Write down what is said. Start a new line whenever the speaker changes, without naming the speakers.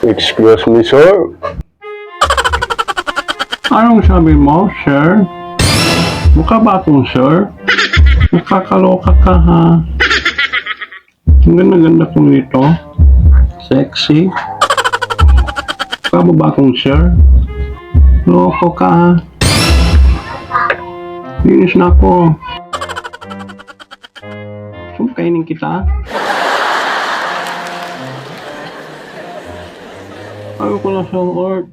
Excuse me, sir. Anong sabi mo, sir? Mukha ba akong sir? Nakakaloka ka, ha? Ang ganda-ganda ko nito. Sexy. Mukha mo ba akong sir? Loko ka, ha? Linis na ako. Sumkainin kita. Ayoko na sa art.